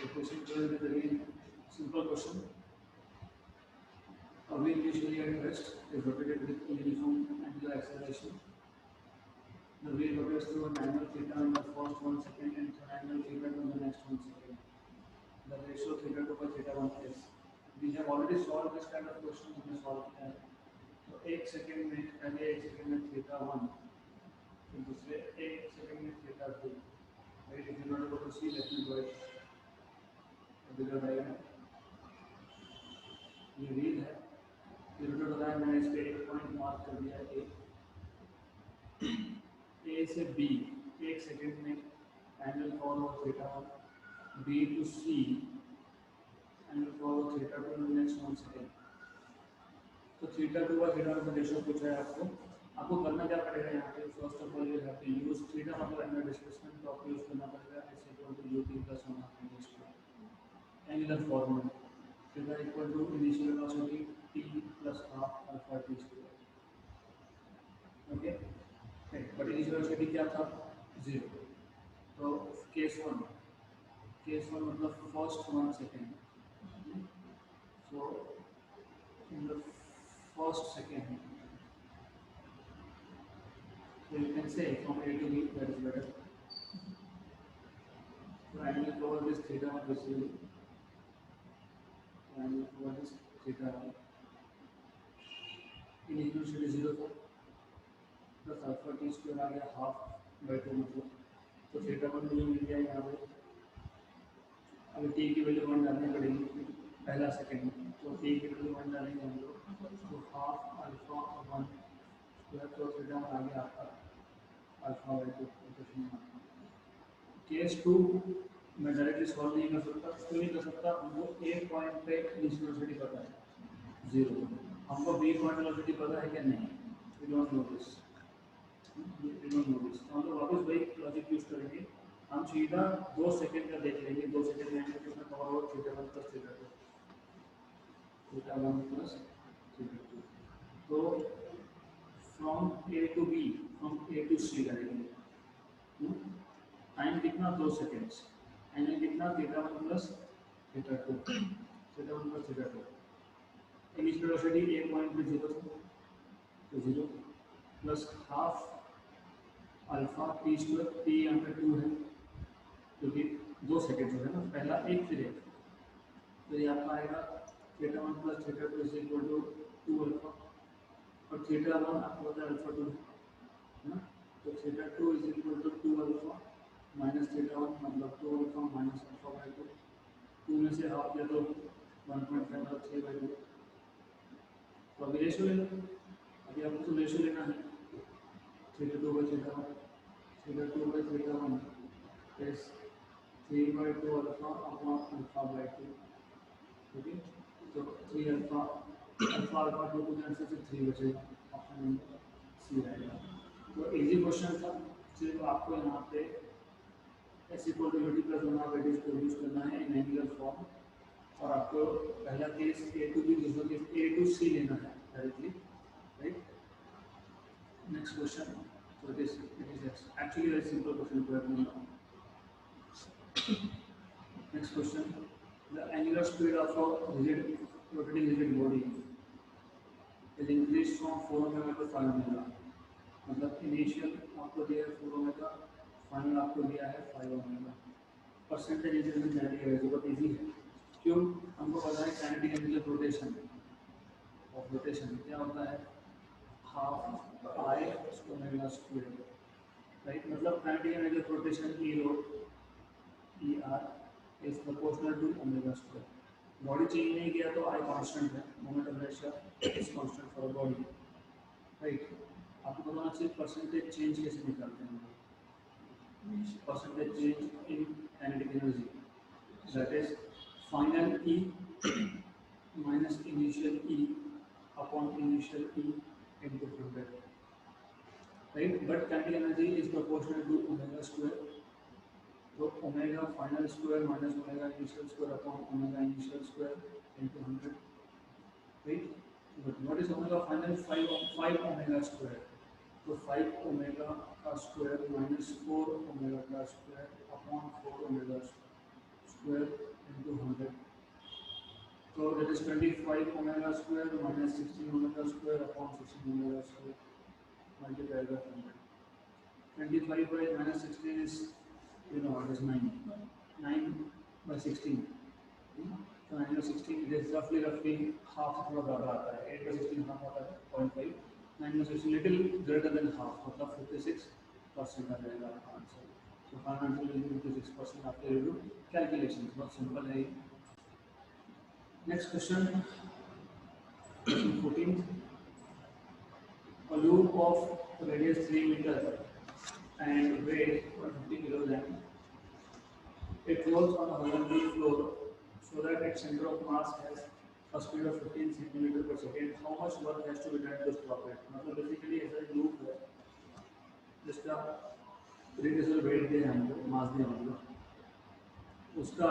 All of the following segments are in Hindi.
The question 12 is again simple question. A wheel initially at rest is rotated with uniform angular acceleration. The wheel rotates through an angle theta in the first 1 second and through an angle theta in the next 1 second. The ratio theta 2 by theta 1 is. We have already solved this kind of question. हमने solve किया है. तो एक सेकंड में पहले एक सेकंड में थीटा 1 फिर दूसरे एक सेकंड में theta 2. Right, if you not able to see, let me go ahead. bigger diagram. ये व्हील है, ये रोटेट हो रहा है. मैंने इस पे एक पॉइंट मार्क कर दिया है ए से बी एक सेकंड में एंगल फॉर और theta 1, B to C angle for और थीटा 2 इन नेक्स्ट 1 सेकंड. तो थीटा 2 और थीटा 1 का रेशियो पूछा है आपको करना क्या पड़ेगा यहाँ पे. First of all you have to use theta मतलब एंगल डिस्प्लेसमेंट का यूज करना पड़ेगा. S equal to u t plus 1 angular formula. Theta equal to initial velocity t plus half alpha T square. Okay, but initial velocity क्या था 0. तो केस 1 मतलब first 1 second. So in the first second so you can say from A to B, that is better. So I will cover this theta 1 basically. I will cover this theta 1. Initial velocity 0 था प्लस अल्फा टी स्क्वायर आ गया हाफ बाई 2 मतलब. तो थीटा 1 मुझे मिल गया यहाँ पे. अभी टी की वैल्यू 1 डालनी पड़ेगी पहला सेकेंड. तो टी की वैल्यू 1 डालेंगे हम लोग. तो हाफ अल्फा 1 स्क्वायर. तो थीटा 1 आ गया आपका अल्फा बाई 2. केस 2 मैं डायरेक्टली सॉल्व नहीं कर सकता. क्यों नहीं कर सकता? हमको ए पॉइंट पे इनिशियल वेलोसिटी पता है 0. हमको बी पॉइंट वेलोसिटी पता है क्या? नहीं. We don't know this. तो हम लोग वापस वही लॉजिक यूज करेंगे. हम सीधा 2 सेकंड का देख लेंगे. 2 सेकंड में एंगल कितना कवर होगा? Theta 1 plus theta 2. Theta 1 plus theta 2. तो from A to B, from A to C करेंगे. टाइम कितना? 2 सेकेंड्स. एंगल कितना? Theta 1 plus theta 2. Theta 1 plus theta 2. Initial velocity A point पे 0 था तो 0 plus half alpha T square. T यहाँ पे 2 है क्योंकि 2 सेकेंड हो है ना. पहला एक फिर एक. तो ये आपका आएगा theta 1 plus theta 2 is equal to 2 alpha. और थीटा 1 आपको पता है अल्फा 2 है ना. तो theta 2 is equal to 2 alpha minus theta 1 मतलब 2 अल्फा माइनस अल्फा बाई 2. 2 में से हाफ या तो 1.5 मतलब 3 बाई 2. तो अभी रेशियो ले लो. अभी आपको तो रेशियो लेना है. Theta 2 by theta 1, theta 2 by theta 1 is 3 by 2 alpha upon alpha by 2. ठीक है. तो 3 अल्फा अल्फा 2 को कैंसिल से 3 बचेगा. ऑप्शन नंबर सी आएगा. तो इजी क्वेश्चन था. सिर्फ आपको यहाँ पे S equal to u t plus 1 weightage को यूज करना है इन एंगुलर फॉर्म. और आपको पहला केस ए टू बी, दूसरा केस ए टू सी लेना है directly. Right. Next question. So it is actually a simple question to have now. Next question. The angular speed of a rotating rigid body is increased from 4 omega to 5 omega. मतलब इनिशियल आपको दिया है 4 ओमेगा, फाइनल आपको दिया है 5 omega. Percentage increment kinetic energy बहुत इजी है. क्यों? हमको पता है kinetic energy rotation of rotation क्या होता है? Half I omega square. Right. मतलब kinetic energy of rotation E rho E R is proportional to omega square. Body change नहीं किया तो आई कांस्टेंट है. Moment of inertia is constant for body. Right. आपको बताना चाहिए परसेंटेज चेंज कैसे निकालते हैं. Percentage change in kinetic energy that is final E minus initial E upon initial E into 100. Right. But kinetic energy is proportional to omega square. तो omega final square minus omega initial square upon omega initial square into 100. Right. But what is omega final? 5 omega square. तो 5 ओमेगा का स्क्वायर माइनस 4 ओमेगा का square upon 4 omega square into 100. So that is 25 omega square minus 16 omega square upon 16 omega square multiplied by 100. 25 by minus 16 is, you know, it is 9. 9 by 16. So 9 by 16, it is roughly half से थोड़ा ज़्यादा आता है. 8 by 16 half आता है 0.5. 9 by 16 little greater than half, मतलब 56% आ जाएगा आपका answer. So final answer will be 56% after you do calculations. बहुत simple है. Next question, 14. A loop of radius 3 meters and weight 150 kilograms. It rolls on a horizontal floor so that its center of mass has a speed of 15 centimeter per second. How much work has to be done to stop it? मतलब basically ऐसा एक loop है जिसका radius weight दे हमको, mass दे हमको, उसका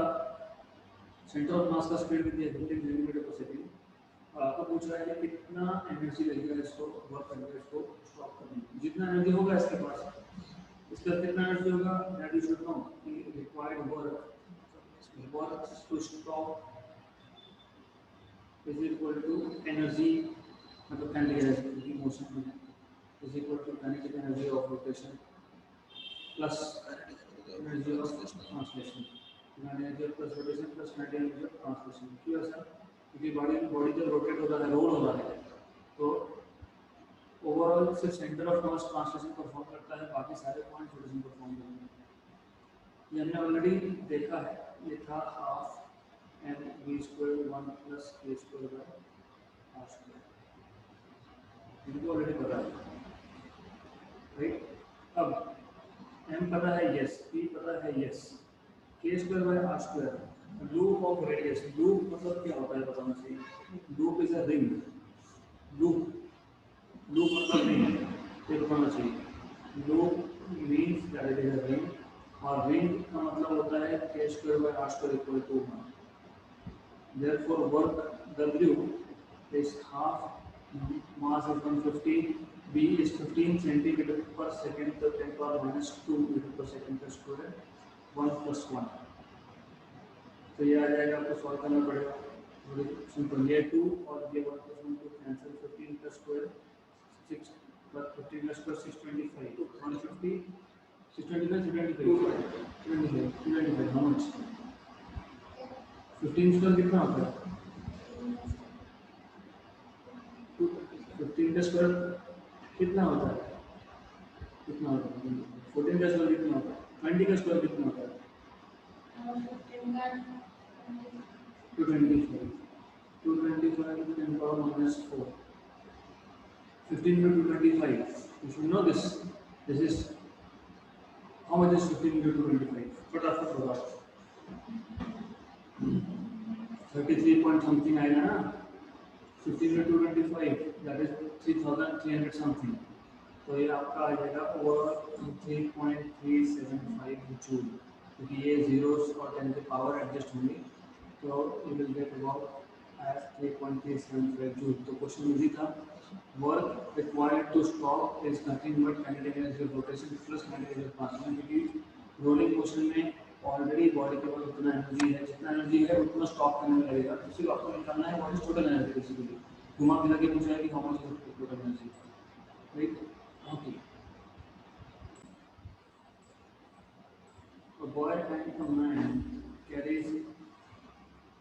सेंटर ऑफ मास का स्पीड कितनी है 15 सेंटीमीटर पर सेकंड. और आपको पूछ रहा है कि कितना एनर्जी लगेगा इसको वर्क करने में, इसको स्टॉप करने में. जितना एनर्जी होगा इसके पास, इसका कितना एनर्जी होगा दैट यू शुड नो कि required work to stop is equal to energy, मतलब काइनेटिक एनर्जी मोशन में is equal to kinetic energy of rotation plus energy of translation. Energy of rotation plus kinetic energy of translation. क्यों ऐसा? क्योंकि बॉडी जब रोटेट हो रहा है, रोल हो रहा है, तो ओवरऑल सिर्फ centre of mass translation perform करता है, बाकी सारे पॉइंट्स रोटेशन परफॉर्म करते हैं. ये हमने ऑलरेडी देखा है. ये था half m v square 1 plus k square by r square. इनको ऑलरेडी पता है, राइट? अब एम पता है, यस. पी पता है, yes. K square by r square. Loop of radius. Loop मतलब क्या होता है बताना चाहिए. Loop is a ring. Loop मतलब रिंग, ये बताना चाहिए. Loop means that it is a ring, और रिंग का मतलब होता है के square by r square equal to 1. Therefore work W is half, mass is 150, B is 15 centimeter per second, तो 10 power minus 2 meter per second का स्क्वायर 1 plus 1. तो ये आ जाएगा, आपको सॉल्व करना पड़ेगा. सिंपल, ये 2 और ये 1 plus 1 को कैंसिल. 15 का स्क्वायर 6 plus 15 का स्क्वायर 625. 150 625 225 how much? 15 स्क्वायर कितना होता है? 15 का स्क्वायर कितना होता है? कितना होता है? 14 का स्क्वायर कितना होता है? 20 का स्क्वायर कितना होता है? 225. 225 10 power minus 4. 15 into 225. You should know this. This is how much is 15 into 225? फटाफट होगा. 33 point something आएगा ना. 15 into 225 that is 3300 something. तो ये आपका आ जाएगा ओवर 3.375 जूल, क्योंकि ये जीरोस और 10 के पावर एडजस्ट होंगे, तो you will get about as 3.375 joule. तो क्वेश्चन इजी था. Work required to stop is nothing but kinetic energy of rotation plus kinetic energy of translation. क्योंकि रोलिंग मोशन में ऑलरेडी बॉडी के पास उतना एनर्जी है, जितना एनर्जी है उतना स्टॉप करने में लगेगा. तो सिर्फ आपको निकालना है what is total energy. Basically घुमा फिरा के पूछा है कि how much is total energy, right? Okay. A boy and a man carries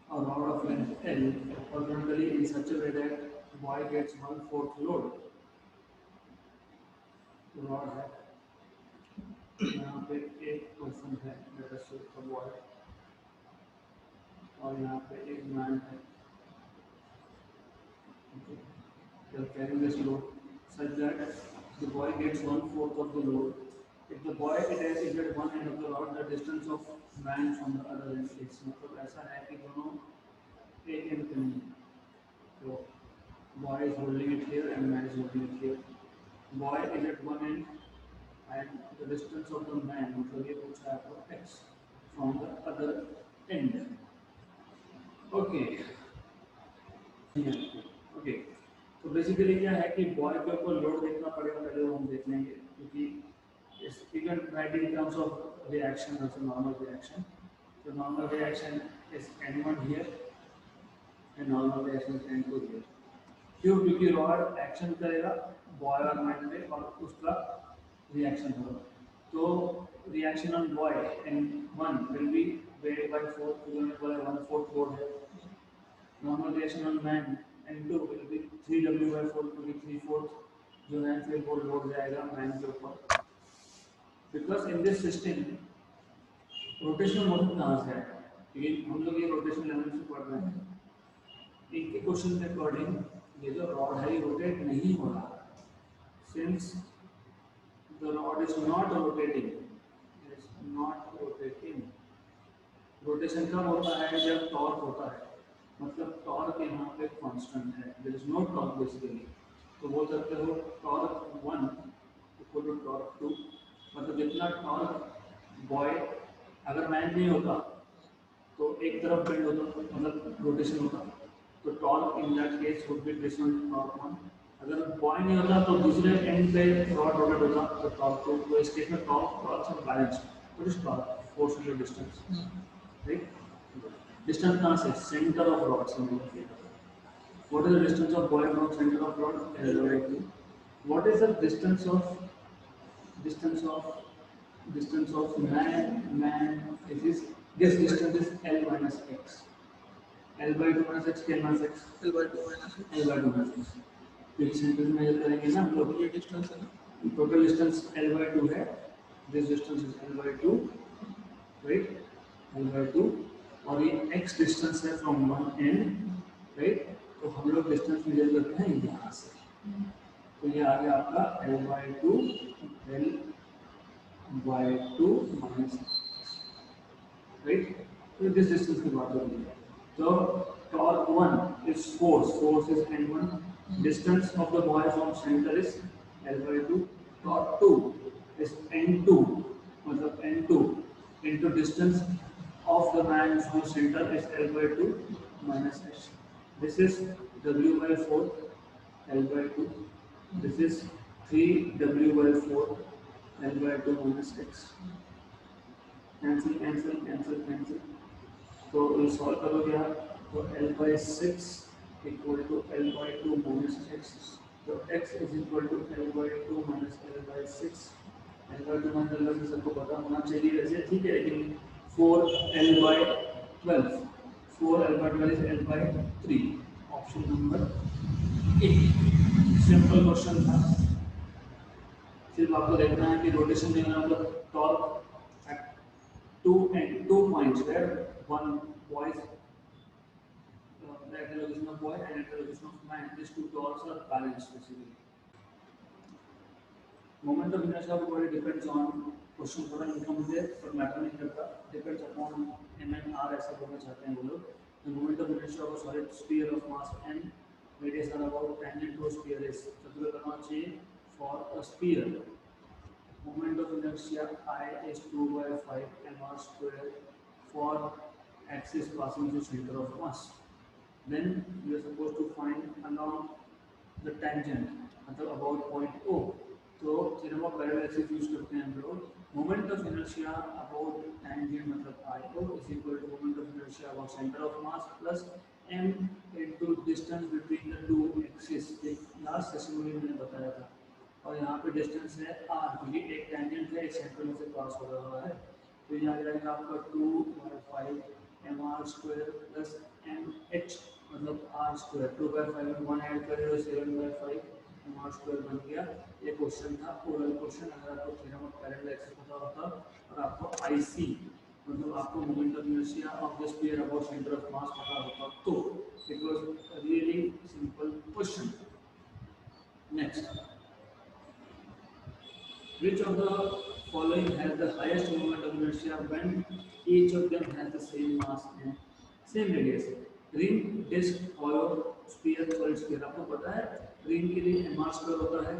a rod of length L horizontally in such a way that the boy gets 1/4 load. Rod है, यहाँ पे एक पर्सन है, बॉय, और यहाँ पे एक मैन है. They are carrying this load such that the boy gets 1/4 of the load. If the boy is at one end of the rod, the distance of man from the other end is, मतलब ऐसा है कि दोनों एक एंड पे नहीं. तो boy is holding it here and man is holding it here. Boy is at one end and the distance of the man, मतलब ये पूछा है आपको x from the other end. Okay. Okay. तो बेसिकली क्या है कि बॉय के ऊपर लोड देखना पड़ेगा, पहले वो हम देख लेंगे, क्योंकि you can write in terms of reaction as a normal reaction. तो normal reaction is N1 here and normal reaction is N2 here. क्यों? क्योंकि रॉड एक्शन करेगा बॉय और मैन पे और उसका रिएक्शन होगा। तो reaction on boy N1 will be weighted by 4 जो मेरे को 1/4 लोड है। Normal reaction on man N2 will be 3W/4 क्योंकि 3/4 जो है फिर वो लोड जाएगा मैन के ऊपर। Because in this system rotational motion कहाँ से आएगा? क्योंकि हम लोग ये रोटेशनल लेवल से पढ़ रहे हैं। इनके क्वेश्चन के अकॉर्डिंग ये जो रॉड है ये रोटेट नहीं हो रहा, since the rod is not rotating, rotation कब होता है? जब टॉर्क होता है, मतलब टॉर्क यहाँ पे कांस्टेंट है, there is no torque basically. तो बोल सकते हो टॉर्क 1 इक्वल टू टॉर्क 2, मतलब जितना टॉर्क बॉय अगर मैन नहीं होता तो एक तरफ बेंड होता, मतलब रोटेशन होता, तो torque in that case would be different torque 1। अगर बॉय नहीं होता तो दूसरे एंड पे रॉड रोटेट होता तो टॉर्क 2। तो इस केस में torque are balanced. What is torque? Force into distance, right? Distance कहाँ से? सेंटर ऑफ रॉड से मिलती है। What is the distance of boy from centre of rod? L/2। What is the distance of man is this distance is L minus x. L/2 minus x, K minus x, L/2 minus x. L/2 minus x। तो इस सेंटेंस में मेजर करेंगे ना हम लोग, ये डिस्टेंस है ना, टोटल डिस्टेंस L/2 है, this distance is L/2, right? L/2 और ये x डिस्टेंस है फ्रॉम वन एंड, राइट? तो हम लोग डिस्टेंस मेजर करते हैं यहाँ से, तो ये आ गया आपका L/2 L/2 minus x, right? तो दिस डिस्टेंस की बात हो रही है। तो torque 1 is force is N1, distance of the boy from center is L/2, torque 2 is N2, मतलब N2 into distance of the man from center is L/2 minus x. This is W/4 L/2, this is 3W/4 L/2 minus x. cancel। तो ये सॉल्व करोगे आप तो L/6 equal to L/2 minus x। तो x is equal to L/2 minus L/6। L/2 minus L/6 सबको पता होना चाहिए वैसे, ठीक है, लेकिन 4L/12 is L/3, option number A. Simple question था, सिर्फ आपको देखना है कि रोटेशन में मतलब torque two points where one boy's at the location of boy and at the location of man, these two torques are balanced basically. Moment of inertia of body depends on, question थोड़ा इनकम्प्लीट पर मैटर नहीं करता, depends upon m and r ऐसा बोलना चाहते हैं वो लोग। The moment of inertia of a solid sphere of mass m, radius r about tangent to a sphere is, सबको करना चाहिए for a sphere moment of inertia I is 2/5 mr square for axis passing through center of mass. Then we are supposed to find along the tangent, मतलब about point O. तो सिर्फ हम पैरेलल एक्सिस यूज करते हैं हम लोग। Moment of inertia about tangent मतलब I O is equal to moment of inertia about center of mass plus m into distance between the two axes। Last session में मैंने बताया था, और यहाँ पे डिस्टेंस है r, क्योंकि एक टेंजेंट है एक सेंटर में से पास हो रहा है। तो यहाँ आ जाएगा आपका 2/5 mr स्क्वायर प्लस mh मतलब r स्क्वायर। 2/5 में 1 ऐड करें तो 7/5 mr स्क्वायर बन गया। ये क्वेश्चन था ओरल क्वेश्चन। अगर आपको थ्योरम ऑफ पैरेलल एक्सिस पता होता और आपको IC मतलब आपको moment of inertia of the sphere about centre of मास पता होता तो it was really simple question. Next, which of the following has the highest moment of inertia when each of them has the same mass and same radius? Ring, disc, hollow, sphere, solid sphere। आपको पता है रिंग के लिए mr स्क्वायर होता है,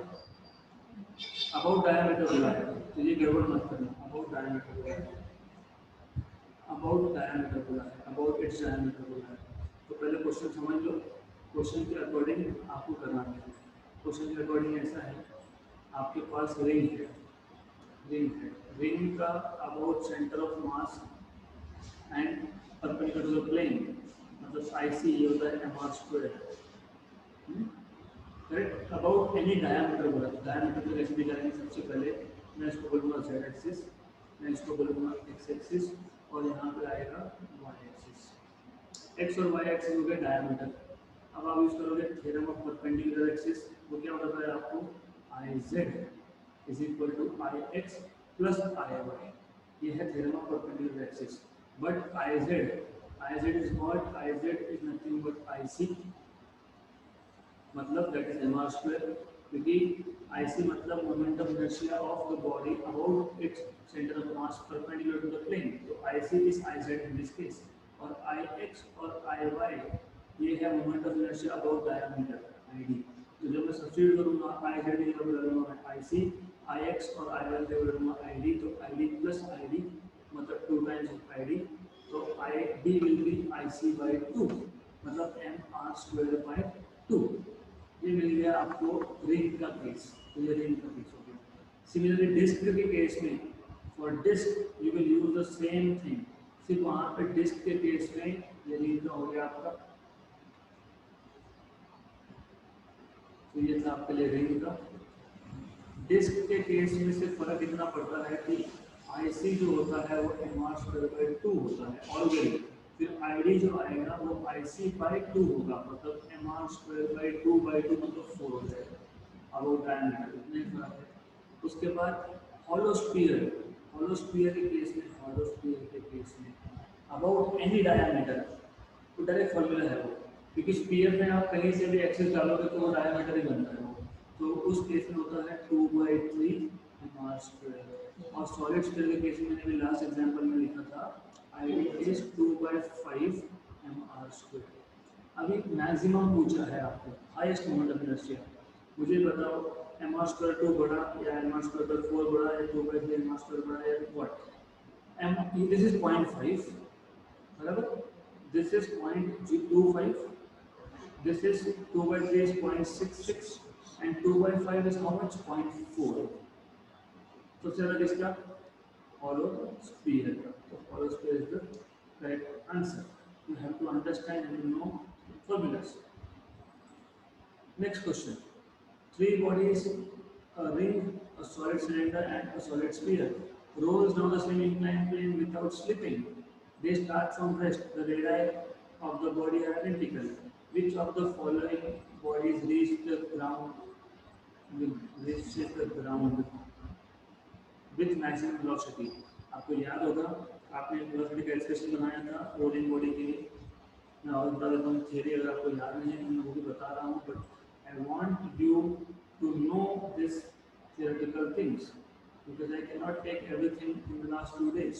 अबाउट डायमीटर बोला है, तो ये गड़बड़ मत करना। अबाउट डायमीटर बोला है, अबाउट इट्स डायमीटर बोला है। तो पहले क्वेश्चन समझ लो, क्वेश्चन के अकॉर्डिंग आपको करना है। क्वेश्चन के अकॉर्डिंग ऐसा है, आपके पास रिंग है, रिंग का about centre of mass and perpendicular to the plane, मतलब आई सी ये होता है m are square. Correct. About any diameter बोला, डायमीटर को कैसे निकालेंगे? सबसे पहले मैं इसको बोलूँगा जेड एक्सिस, मैं इसको बोलूँगा एक्स एक्सिस, और यहाँ पे आएगा वाई एक्सिस। एक्स और वाई एक्सिस हो गया डायमीटर। अब आप यूज करोगे थ्योरम ऑफ परपेंडिकुलर एक्सिस, वो क्या होता है आपको? I Z is equal to I X plus I Y, ये है theorem of perpendicular axis. But I Z is not, I Z is nothing but I C, मतलब that is M are square, क्योंकि आई सी मतलब moment of inertia of the body about its centre of mass perpendicular to the plane, तो I C is I Z in this case. और आई एक्स और आई वाई ये है moment of inertia about diameter I D. तो जब मैं सब्स्टिट्यूट करूंगा आई जेड की जगह डालूंगा मैं आई सी, आई एक्स और आई वाई की जगह डालूंगा आई डी, तो I D plus I D मतलब 2 टाइम्स आई डी, तो I D will be I C by 2, मतलब एम आर स्क्वायर बाई 2। ये मिल गया आपको रिंग का केस, तो ये रिंग का केस हो गया। सिमिलरली डिस्क के केस में, for disc you will use the same thing, सिर्फ वहाँ पे डिस्क के केस में ये रिंग का हो गया आपका। तो ये था आपके लिए रिंग का। डिस्क के केस में से फर्क इतना पड़ता है कि आईसी जो होता है वो एम आर स्क्वायर बाई 2 होता है ऑलरेडी, फिर आईडी जो आएगा वो आईसी बाई 2 होगा, मतलब एम आर स्क्वायर बाई 2 मतलब 4 हो जाएगा। अब वो डायमीटर इतने फर्क है। उसके बाद हॉलोस्फीयर, हॉलोस्फीयर के केस में, हॉलोस्फीयर के केस में अबाउट एनी डायमीटर, तो डायरेक्ट फॉर्मूला है वो, क्योंकि स्फीयर में आप कहीं से भी एक्सेस डालोगे तो वो डायमीटर ही बनता है वो। तो उस केस में होता है 2/3 एम आर स्क्वायर। और सॉलिड स्फीयर के केस में मैंने भी लास्ट एग्जांपल में लिखा था I D is 2/5 m are square. अभी मैक्सिमम पूछा है आपको हाईएस्ट मोमेंट ऑफ इनर्शिया, मुझे बताओ एम आर स्क्वायर 2 बड़ा या एम आर स्क्वायर 4 बड़ा या 2/3 एम आर स्क्वायर बड़ा या व्हाट? एम दिस इज 0.5 बराबर, this is 0.25, this is 2/3 is 0.66 and 2/5 is how much? 0.4। तो चला किसका? hollow sphere का। तो hollow sphere is the correct answer। You have to understand and know formulas। Next question, three bodies, a ring, a solid cylinder and a solid sphere, rolls down the same inclined plane without slipping. They start from rest. The radii of the body are identical. Which of the following bodies reach the ground with maximum velocity? आपको याद होगा आपने वेलोसिटी का एक्सप्रेशन बनाया था रोलिंग बॉडी के लिए। मैं और बता देता हूँ थियरी, अगर आपको याद नहीं है मैं वो भी बता रहा हूँ, but I want you to know this theoretical things because I cannot take everything in the last 2 days।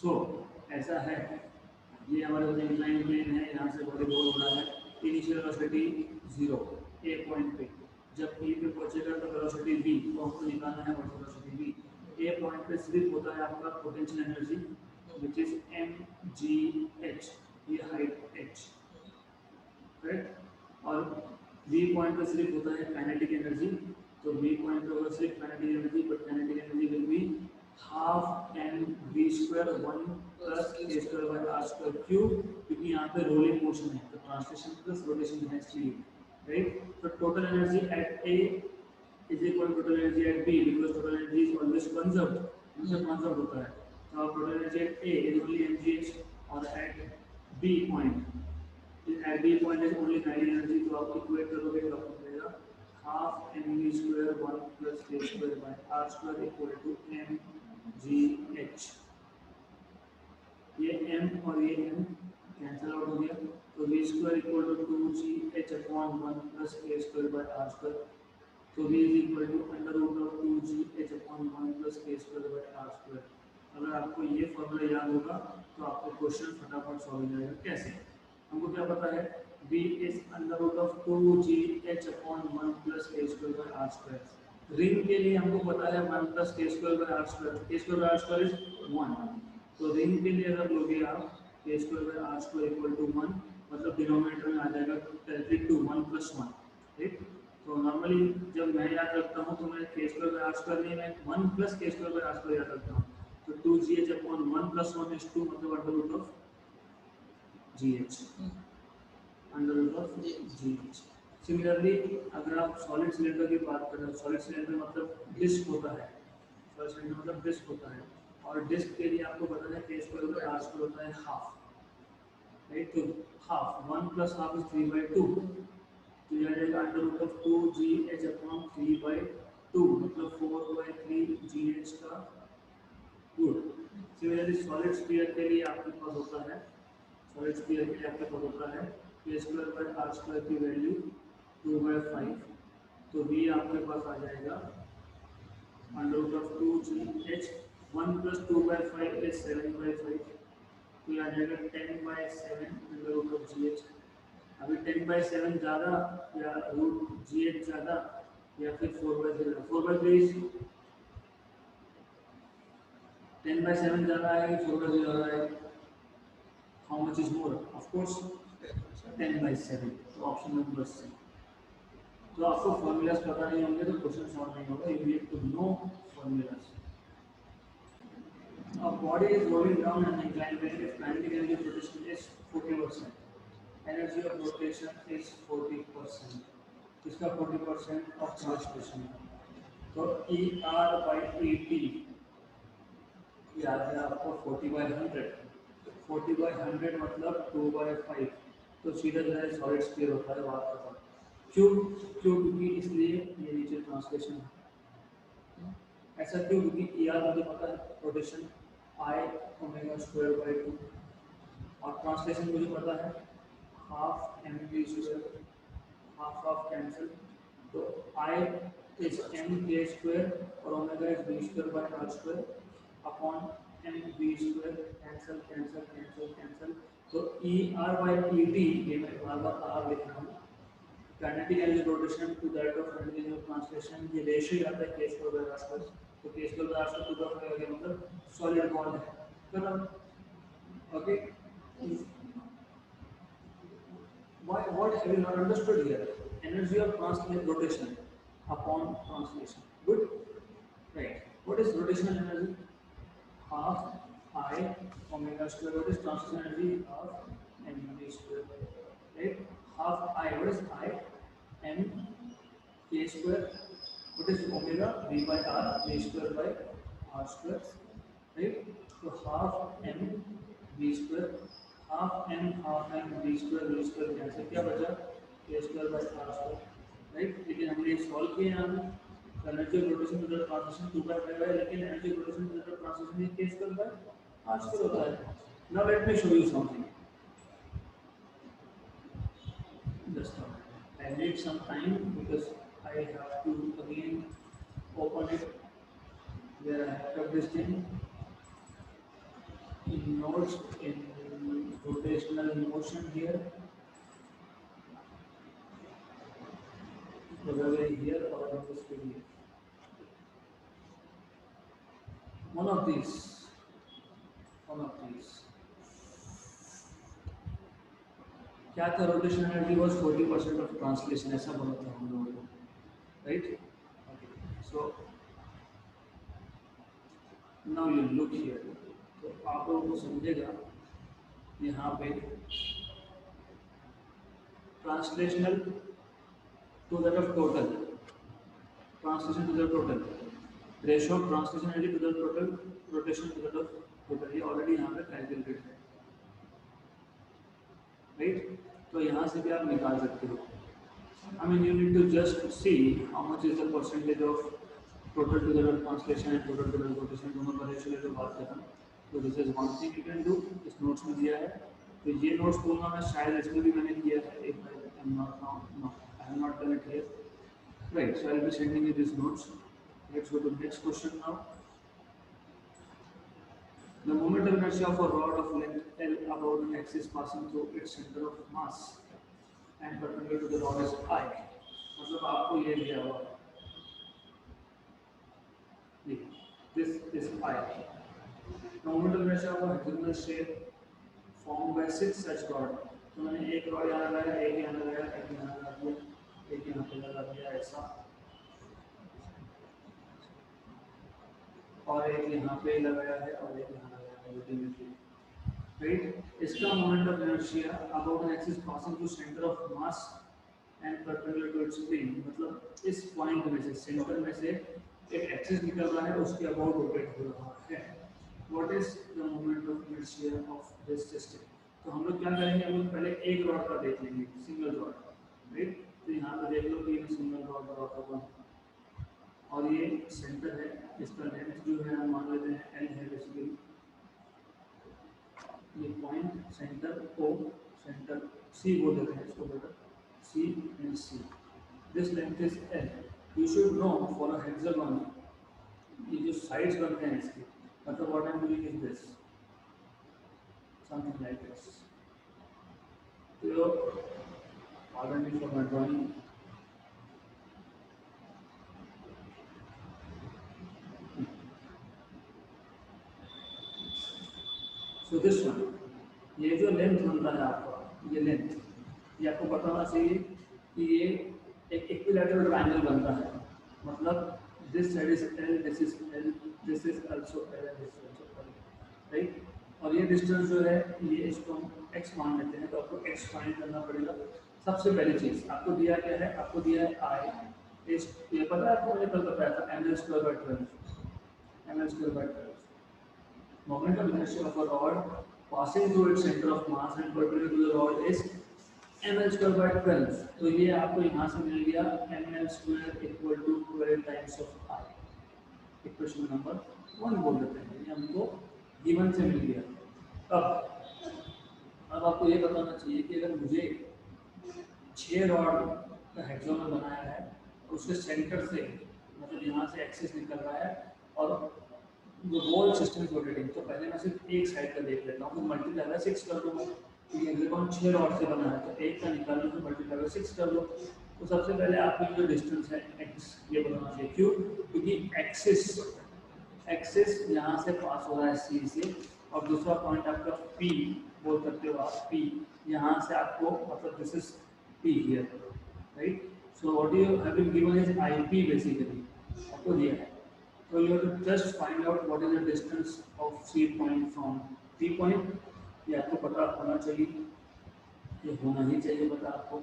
सो ऐसा है, ये हमारे पास इंक्लाइन प्लेन है, यहाँ से बॉडी रोल हो रहा है, इनिशियल वेलोसिटी 0 ए पॉइंट पे, जब ए पे पहुंचेगा तो वेलोसिटी v, तो हमको निकालना है वेलोसिटी v। ए पॉइंट पे स्लिप होता है आपका potential energy which is mgh, ये हाइट h, करेक्ट। और v पॉइंट पे स्लिप होता है काइनेटिक एनर्जी, तो v पॉइंट पे होगा slip kinetic energy, but kinetic energy will be half m v square 1 plus a square by r square cube, क्योंकि यहाँ पे रोलिंग मोशन है तो ट्रांसलेशन प्लस रोटेशन है इसलिए, राइट। तो total energy at A is equal to total energy at B, because total energy is always conserved, हमेशा कंजर्व होता है। तो total energy at A is only mgh और at B point at B point is only kinetic energy, तो आप इक्वेट करोगे तो आपको मिलेगा half m v square 1 plus a square by r square equal to m g h. ये m और ये m कैंसिल आउट हो गया, तो v square equal to 2gh upon 1 plus a square by r square, तो v is equal to under root of 2gh upon 1 plus a square by r square. अगर आपको ये फॉर्मूला याद होगा तो आपको क्वेश्चन फटाफट सॉल्व हो जाएगा। कैसे? हमको क्या पता है v is under root of 2gh upon 1 plus a square by r square. Ring के लिए हमको पता है 1 plus a square by r square, a square by r square is 1, तो रिंग के लिए अगर लोगे आप a square by r square equal to 1, मतलब डिनोमिनेटर में आ जाएगा डायरेक्टली 2 1 प्लस 1, ठीक। तो नॉर्मली जब मैं याद रखता हूँ तो मैं के स्क्वायर बाय आर स्क्वायर नहीं, मैं 1 plus k square by r square याद रखता हूँ। तो 2gh अपॉन 1 प्लस 1 इज 2 मतलब under root of gh, under root of gh। Similarly अगर आप सॉलिड सिलेंडर की बात करें, सॉलिड सिलेंडर मतलब डिस्क होता है, सॉलिड सिलेंडर मतलब डिस्क होता है, और डिस्क के लिए आपको पता है के स्क्वायर बाय आर स्क्वायर होता है हाफ, राइट। तो हाफ 1 प्लस हाफ इज 3/2, तो यह रहेगा under root of 2gh upon 3/2 मतलब 4/3gh का क्यूब। सिमिलरली सॉलिड स्फीयर के लिए आपके पास होता है, सॉलिड स्फीयर के लिए आपके पास होता है के स्क्वायर बाय आर स्क्वायर की वैल्यू 2/5, तो v आपके पास आ जाएगा under root of 2gh, 1 plus 2/5 is 7/5, तो यह आ जाएगा 10/7 अंडर रूट ऑफ gh। अभी 10/7 ज़्यादा या रूट gh ज़्यादा या फिर 4/3, 4/3 10/7 ज़्यादा है कि 4/3 ज़्यादा है? How much is more? Of course 10/7, तो ऑप्शन नंबर सी। तो आपको फॉर्मूलाज पता नहीं होंगे तो क्वेश्चन सॉल्व नहीं होगा, you need to know formulas. A body is rolling down an inclined plane if kinetic energy of rotation is 40%. Energy of rotation is 40%. इसका 40% of translation है। तो ER/ET याद है आपको 40/100, 40/100 मतलब 2/5, तो सीधा जो है सॉलिड स्फीयर होता है बात खत्म। क्यों? क्योंकि इसलिए ये नीचे ट्रांसलेशन है। ऐसा क्यों? क्योंकि ER मुझे पता है rotation I omega square by 2, और ट्रांसलेशन मुझे पता है half m v square, half half cancel, तो I is m k square और omega is b square by r square upon m b square, cancel cancel cancel cancel, तो ER/ET, ये मैं बार-बार आर लिख रहा हूँ, kinetic energy rotation to that of energy of translation, ये रेशियो आता है के स्क्वायर बाय आर स्क्वायर, तो k square by r square to the power मतलब सॉलिड बॉन्ड है, खत्म। Okay, what have you not understood here? Energy of rotation upon translation. Good, right? What is rotational energy? Half I omega square. What is translation energy? Half mv square. Right? Half I. What is I? M k square. What is omega? V by R. V square by R square. Right? So half m v square. Half m v square cancel, क्या बचा? k square by r square, right. लेकिन हमने सॉल्व किया यहाँ में, energy of rotation to the translation 2/5 है, लेकिन energy of rotation to the translation ये k square by r square होता है। Now let me show you something, just now I need some time because I have to again open it where I have kept this thing in notes in rotational motion here, whether here or in this video. One of these. क्या था? Rotation energy was 40% of translation, ऐसा बोला था हम लोगों को, right. So now you look here, तो आप लोगों को समझेगा यहाँ पे translational to that of total, translation to the total, ratio of translation energy to the total rotation to that of total, ये ऑलरेडी यहाँ पे कैलकुलेटेड है, राइट। तो यहाँ से भी आप निकाल सकते हो। I mean, you need to just see how much is the percentage of total to the translation and total to the rotation, दोनों का रेशियो लेकर बात करना। तो this is one thing you can do, इस नोट्स में दिया है, तो ये नोट्स दूंगा मैं, शायद इसमें भी मैंने दिया है एक बार, I am not now, no I have not done it here, right. So I will be sending you this notes. Let's go to next question now. The moment of inertia of a rod of length L about an axis passing through its center of mass and perpendicular to the rod is I, मतलब आपको ये दिया हुआ this is I. The moment of inertia of a hexagonal shape formed by 6 such rod, तो मैंने एक रॉड यहाँ लगाया, एक यहाँ लगाया, एक यहाँ लगा दिया, एक यहाँ पे लगा दिया ऐसा, और एक यहाँ पे लगाया है और एक यहाँ लगाया है ultimately, right? इसका moment of inertia about an axis passing to centre of mass and perpendicular to its plane, मतलब इस पॉइंट में से सेंटर में से एक एक्सिस निकल रहा है, उसके अबाउट रोटेट हो रहा है। What is the moment of inertia of this system? तो हम लोग क्या करेंगे, हम लोग पहले एक रॉड का देख लेंगे, सिंगल रॉड, राइट? तो यहाँ पे देख लो कि ये सिंगल रॉड का रॉड और ये सेंटर है, इसका लेंथ जो है हम मान लेते हैं एल है बेसिकली, ये point centre O, centre C बोल देते हैं इसको बेटा, C and C, this length is L. You should know for a hexagon ये जो साइड्स बनते हैं इसके, मतलब what I am doing is this, something like this. तो pardon me for my drawing. So this one, ये जो लेंथ बनता है आपका, ये लेंथ, ये आपको पता होना चाहिए कि ये एक इक्विलैटरल ट्रायंगल बनता है, मतलब this side is L, this is L, this is also L and this is also L, right? और ये डिस्टेंस जो है ये इसको हम x मान लेते हैं, तो आपको x फाइंड करना पड़ेगा। सबसे पहली चीज आपको दिया क्या है, आपको दिया है I, इस ये पता है आपको, मैंने कल बताया था ml²/12, ml²/12 moment of inertia of a rod passing through its center of mass and perpendicular to the rod is ml²/12। तो ये आपको यहाँ से मिल गया ml² = 12 times of I, equation number 1 बोल देते हैं, ये हमको गिवन से मिल गया। अब आपको ये बताना चाहिए कि अगर मुझे 6 रॉड का हेक्सागन बनाया है और उसके सेंटर से, मतलब यहाँ से एक्सिस निकल रहा है और जो होल सिस्टम इज रोटेटिंग, तो पहले मैं सिर्फ एक साइड का देख लेता हूँ, तो मल्टीप्लाई बाय 6 कर दूंगा, क्योंकि हेक्सागन 6 रॉड से बना है, तो एक का निकाल लो तो मल्टीप्लाई बाय 6 कर लो। तो सबसे पहले आपकी जो डिस्टेंस है x, ये बताना चाहिए, क्यों? क्योंकि एक्सिस यहाँ से पास हो रहा है C से, और दूसरा पॉइंट आपका P बोल सकते हो आप, P यहाँ से आपको, मतलब this is P here, right? So what you have been given is IP basically, आपको दिया है, so you have to just find out what is the distance of C point from P point। ये आपको पता होना चाहिए, ये होना ही चाहिए पता, आपको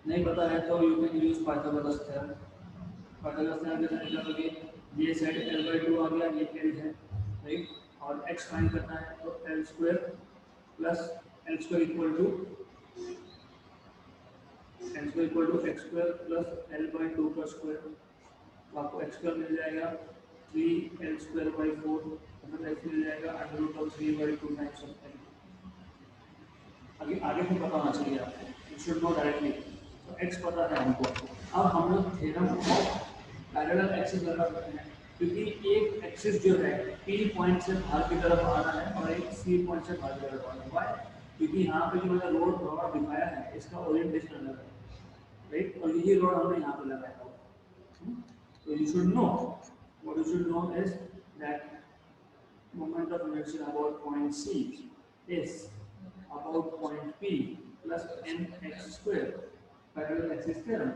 नहीं पता है तो you can use Pythagoras theorem. Pythagoras theorem के साथ करोगे, ये साइड L/2 आ गया, ये L है, राइट? और x फाइंड करना है तो L² plus L² equal to x² plus L/2 का स्क्वायर, तो आपको x² मिल जाएगा 3L²/4, मतलब x मिल जाएगा √3/2 टाइम्स ऑफ L। आगे आगे से पता होना चाहिए आपको, यू शुड नो डायरेक्टली, तो x पता है हमको। अब हम लोग थ्योरम ऑफ पैरेलल एक्सिस लगा सकते हैं, क्योंकि एक एक्सिस जो है P पॉइंट से बाहर की तरफ आ रहा है और एक C पॉइंट से बाहर की तरफ आ रहा है, क्योंकि यहाँ पे जो मैंने रॉड दिखाया है इसका ओरिएंटेशन अलग है, राइट? और यही रॉड हमने यहाँ पे लगाया है। So you should know, what you should know is that moment of inertia about point C is about point P plus mx square, parallel axis theorem।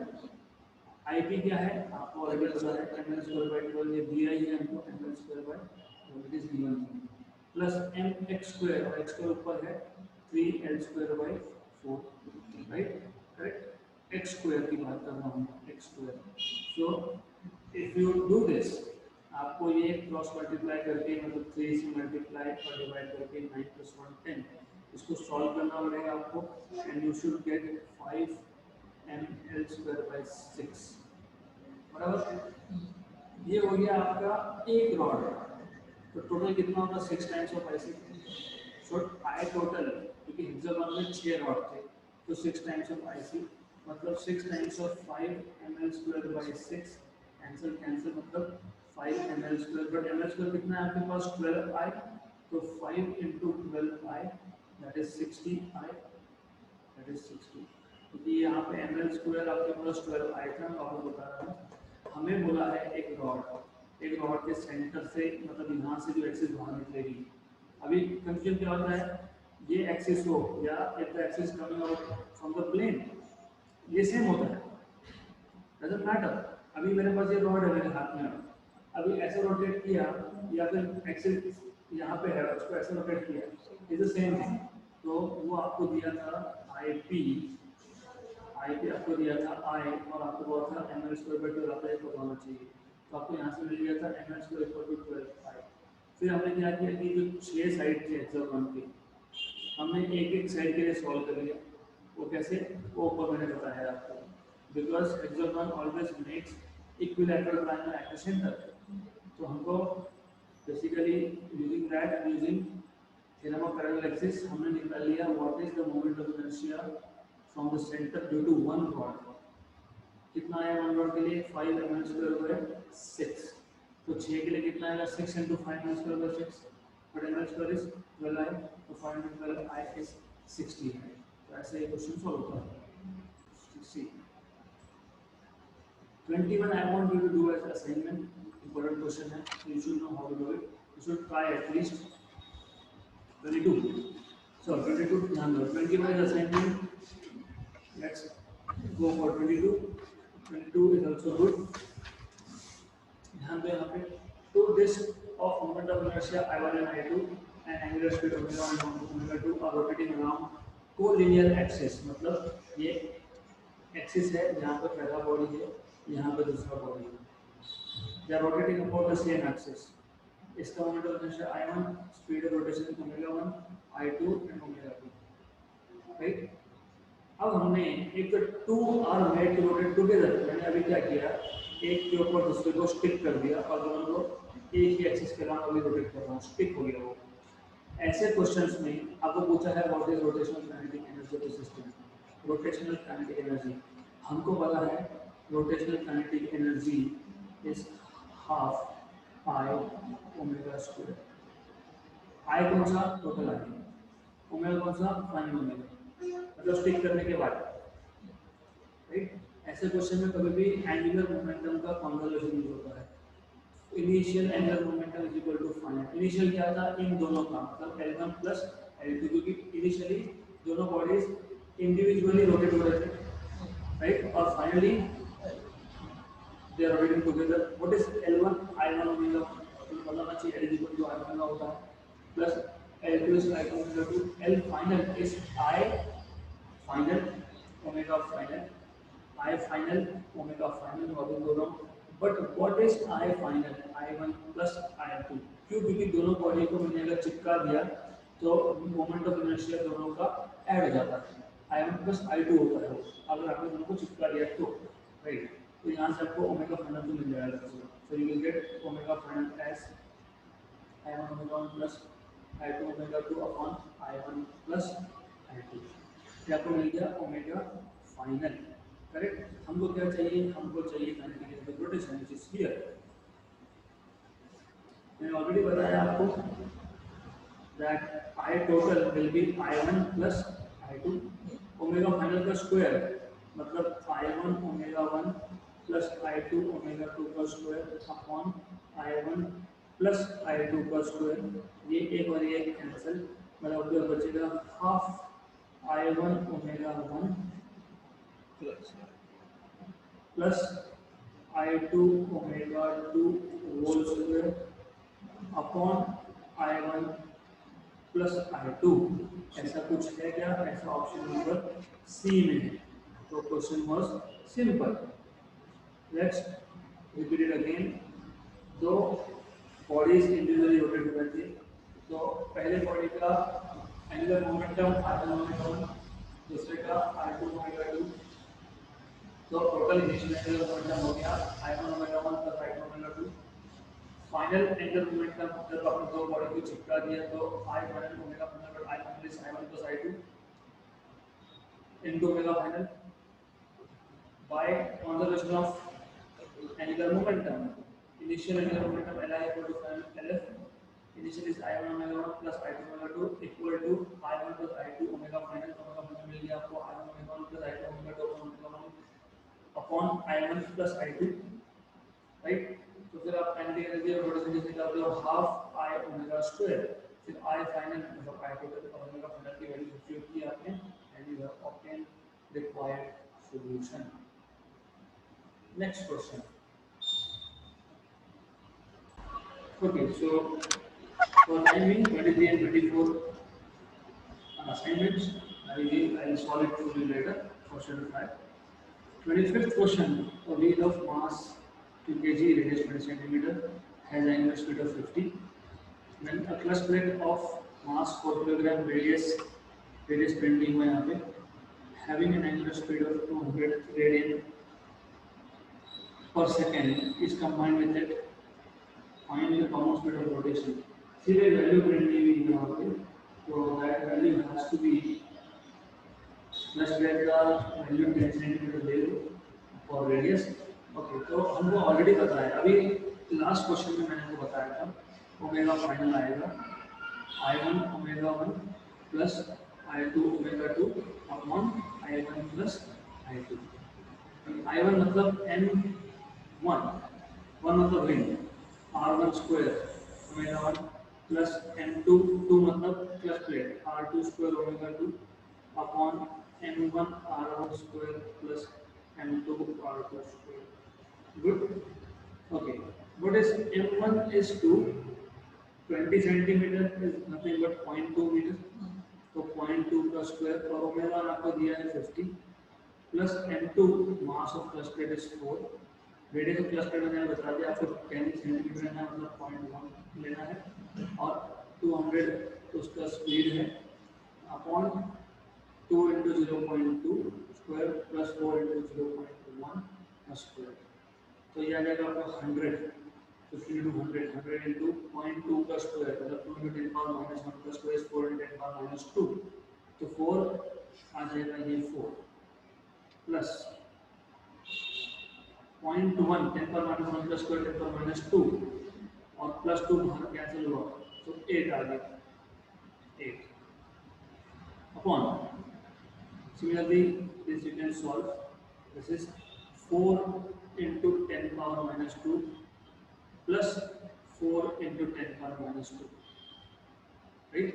IP क्या है आपको ऑलरेडी पता है, ml²/12, ये दिया ही है हमको, ml²/12 it is given, plus mx square, और x के ऊपर है 3L²/4, right? Correct, x square की बात कर रहा हूँ, x square। So if you do this, आपको ये क्रॉस मल्टीप्लाई करके, मतलब 3 से मल्टीप्लाई और डिवाइड करके 9 + 1 10, इसको सॉल्व करना पड़ेगा आपको, and you should get 5ml²/6, बराबर? ये हो गया आपका एक रॉड, तो टोटल कितना होगा 6 times of IC। So I total, क्योंकि हेक्सागन में 6 रॉड थे, तो 6 टाइम्स ऑफ IC, मतलब 6 टाइम्स ऑफ 5ml²/6, कैंसिल, मतलब 5ml², बट ml² कितना है आपके पास 12I, तो 5 × 12I that is 60I, that is 60, क्योंकि यहाँ पे ml² आपके पास 12I था, मैं आपको बता रहा हूँ। हमें बोला है एक रॉड के सेंटर से, मतलब यहाँ से जो एक्सिस बाहर निकलेगी, अभी कंफ्यूजन क्या होता है, ये एक्सिस हो या if the axis coming out from the plane, ये सेम होता है, डजंट मैटर। अभी मेरे पास ये रॉड है मेरे हाथ में, अभी ऐसे रोटेट किया या फिर एक्सिस यहाँ पे है उसको ऐसे रोटेट किया, इज द सेम थिंग। तो वो आपको दिया था आई पी, आई पे आपको दिया था आई और आपको बोला था एम एल स्क्वायर बाई 12 आपको एक होना चाहिए, तो आपको यहाँ से मिल गया था m l square equal to 12 I. फिर हमने क्या किया कि जो 6 साइड थे एक्सएल के, हमने एक एक साइड के लिए सॉल्व कर लिया। वो कैसे, वो ऊपर मैंने बताया आपको, because XL always makes equilateral triangle at the centre. तो हमको basically using that, using theorem of parallel axis, हमने निकाल लिया what is the moment of inertia from the centre due to one rod. कितना आया वन रॉड के लिए, 5 एम एल स्क्वायर हुआ 6, तो 6 के लिए कितना आएगा 6 into 5 m l square by 6, but m l square is 12 I, तो 5 इंटू 12 आई इज 60 है। तो ऐसे ये क्वेश्चन सॉल्व होता है। सी 21 I want you to do as assignment, important question है, you should know how to do it, you should try at least 22, so 22 ध्यान दो, 21 is assignment, let's go for 22, 22 is also good, ध्यान दो यहाँ पे, two disks of moment of inertia I1 and I2 and angular speed omega1 and omega2 are rotating around co-linear axis, मतलब ये एक्सिस है, यहाँ पे पहला बॉडी है, यहाँ पे दूसरा बॉडी है, they are rotating about the same axis. इसका moment of inertia I1, speed of rotation omega1, I2 and omega2, right. अब हमने एक two are made to rotate together, मैंने अभी क्या किया, एक के ऊपर दूसरे को स्टिक कर दिया और दोनों को एक ही एक्सिस के अलावा अभी रोटेट कर रहा हूँ, स्टिक हो गया वो। ऐसे क्वेश्चंस में आपको पूछा है what is rotational kinetic energy of the system, rotational kinetic energy हमको पता है, rotational kinetic energy is half I omega square. I कौन सा, टोटल आई, ओमेगा कौन सा, फाइनल ओमेगा, मतलब स्टिक करने के बाद, राइट। ऐसे क्वेश्चन में कभी भी एंगुलर मोमेंटम का कंजर्वेशन यूज होता है। Initial angular momentum is equal to final, initial क्या था इन दोनों का, मतलब L1 प्लस L2, क्योंकि इनिशियली दोनों बॉडीज इंडिविजुअली रोटेट हो रहे थे, राइट, और finally they are rotating together. What is L1, I1 omega, तो मतलब अच्छी L is equal to I omega होता है, plus L2 is I2 omega 2, L final is I final omega final, I final omega final और दोनों, but what is I final, I1 plus I2, क्यों, क्योंकि दोनों बॉडी को मैंने अगर चिपका दिया तो मोमेंट ऑफ इनर्शिया दोनों का ऐड हो जाता है, I1 प्लस I2 होता है अगर आपने दोनों को चिपका दिया तो, राइट। तो यहाँ से आपको ओमेगा फाइनल तो मिल जाएगा, so you will get omega final as I1 omega 1 plus I2 omega 2 upon I1 plus I2, क्या आपको मिल गया ओमेगा फाइनल, करेक्ट। हमको क्या चाहिए, हमको चाहिए kinetic energy of rotation which is here. मैंने ऑलरेडी बताया आपको that I total will be I1 plus I2, omega final का स्क्वायर मतलब I1 omega 1 plus I2 omega 2 का square upon I1 plus I2 का स्क्वायर, ये एक और ये कैंसिल, मतलब आपको बचेगा half I1 omega 1 plus I2 omega 2 whole square upon I1 plus I2, ऐसा कुछ है क्या, ऐसा ऑप्शन नंबर सी में है। तो question was simple, let's repeat it again. दो बॉडीज इंडिविजुअली रोटेट हो रहे थे, तो पहले बॉडी का एंगुलर मोमेंटम I1 ओमेगा 1, दूसरे का I2 ओमेगा 2, तो टोटल इनिशियल एंगुलर मोमेंटम हो गया I1 omega 1 plus I2 omega 2, final angular momentum जब आपने दो बॉडी को चिपका दिया तो I final omega final but I final is I1 plus I2 into omega final by conservation of angular momentum. Initial angular momentum Li equal to final Lf. Initial is I1 omega 1 plus I2 omega 2 equal to I1 plus I2 omega final. Omega final मिल गया आपको I1 omega 1 plus I2 omega 2 omega 1 upon I1 plus I2, right? तो फिर आप काइनेटिक एनर्जी और रोटेशन निकालते हो हाफ I ओमेगा स्क्वायर, फिर I फाइनल मतलब I टोटल और ओमेगा फाइनल की वैल्यू सब्स्टिट्यूट की आपने and you have obtain required solution. Next question. Okay, so for timing 23 and 24 assignments, I will solve it for you later. Question 5. 25th question. A wheel of mass 2 kg, radius 20 centimeter, has angular speed of 50. When a clutch plate of mass 4 kilogram, radius 20 हुआ यहाँ पे, having an angular speed of 200 radian per second is combined with it, find the common speed of rotation. See the value currently we have here. So that value has to be, let's get the value 10 centimeter ले लो for radius. Okay, तो हमको ऑलरेडी पता है, अभी लास्ट क्वेश्चन में मैंने आपको बताया था ओमेगा फाइनल आएगा I1 omega 1 plus I2 omega 2 upon I1 plus I2. I1 मतलब N1, 1 मतलब ring, R1 square omega 1 plus N2, 2 मतलब plus plate, R2 square omega 2 upon M1 R1 square plus M2 R2 square. Good. Okay. What is M1 is 2. 20 centimeter is nothing but 0.2 meter. तो 0.2 का स्क्वायर और ओमेगा आपको दिया है 50 plus M2 mass of plus plate is 4. Radius of plus plate मैंने बता दिया आपको 10 सेंटीमीटर लेना है, मतलब 0.1 लेना है, और 200 उसका स्पीड है upon 2 into 0.2 square plus 4 into 0.1 square. तो ये आ जाएगा आपका 100, 50 into 100, 100 into 0.2 का स्क्वायर, मतलब 2 into 10 power minus 1 का square is 4 into 10 power minus 2. तो 4 आ जाएगा ये 4 प्लस 0.1 10 power minus 1 का स्क्वायर 10 power minus 2 और प्लस 2 बाहर कैंसिल हुआ तो 8 आ गया, 8 upon. Similarly, this you can solve. This is 4 into 10 power minus 2 plus 4 into 10 power minus 2. Right?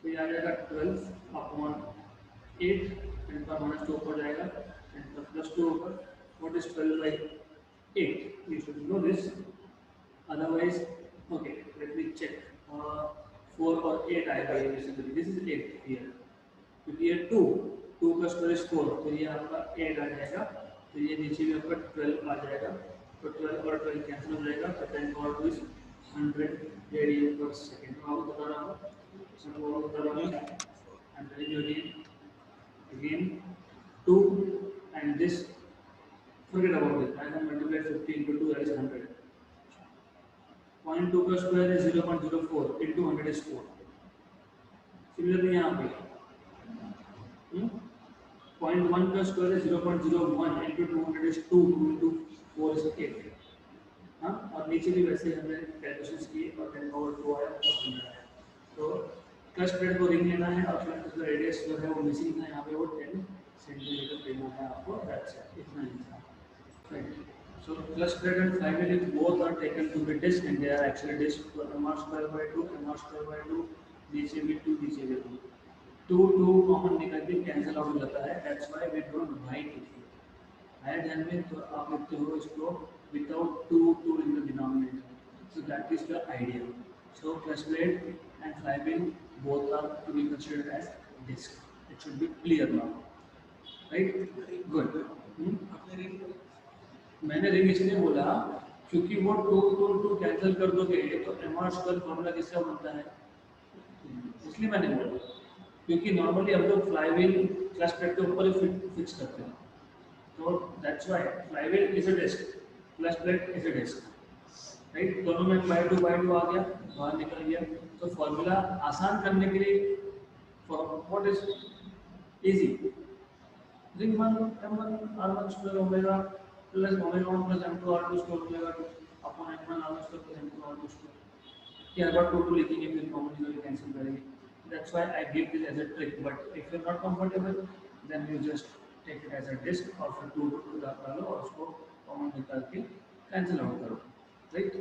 तो ये आ जाएगा 12 अपॉन 8, 10 power minus 2 ऊपर जाएगा, 10 plus 2 ऊपर. What is 12 by 8? You should know this. Otherwise, okay, let me check. 4 और 8 आएगा ये basically. This is 8 here. क्योंकि ये 2 का स्क्वायर इज 4, तो ये आपका 8 आ जाएगा, तो ये नीचे भी आपका 12 आ जाएगा, तो 12 और 12 कैंसिल हो जाएगा, तो 10 पावर 2 इज 100 रेडियन पर सेकेंड. मैं आपको बता रहा हूँ, सबको बता रहा हूँ. I am telling you again 2 and this forget about it. I have multiplied 50 into 2, that is 100. 0.2 का square is 0.04 into 100 is 4. Similarly यहाँ पे 0.1 का स्क्वायर है 0.01 into 200 is 2, 2 into 4 is 8. हाँ, और नीचे भी वैसे हमने कैलकुलेशंस किए और 10 पावर 2 आया और 100 आया. तो क्लच प्लेट को रिंग लेना है और फिर उसका रेडियस जो है वो मिसिंग है यहाँ पे, वो 10 सेंटीमीटर देना है आपको. दैट्स इट, इतना ही था. Right. So clutch plate and flywheel both are taken to be disc and they are actually disc. So mr square by 2, mr square by 2, नीचे भी 2, नीचे भी 2. 2 कॉमन निकल के कैंसिल आउट हो जाता है. That's why we don't write it here. हायर ध्यान में तो आप लिखते हो इसको without 2 in the denominator. So that is the idea. So clutch plate and flywheel both are to be considered as disc. It should be clear now. Right? Good. मैंने रिंग इसलिए बोला क्योंकि वो 2 कैंसिल कर दोगे तो mr स्क्वायर फॉर्मूला किसका बनता है, इसलिए मैंने बोला. क्योंकि नॉर्मली हम लोग फ्लाईव्हील क्लच प्लेट के ऊपर ही फिक्स करते हैं, तो that's why flywheel is a disc, clutch plate is a disc. Right, दोनों में बाय टू आ गया, बाहर निकल गया. तो फॉर्मूला आसान करने के लिए what is easy, ring 1 m1 r1 square omega plus omega 1 plus m2 r2 square omega 2 upon m1 r1 square plus m2 r2 square. क्या अगर 2 लिखेंगे फिर कॉमन निकाल कैंसिल करेंगे. That's why I give this as a trick. But if you're not comfortable, then you just take it as a disk और फिर 2 डालो और उसको कॉमन निकाल के कैंसिल आउट करो. राइट.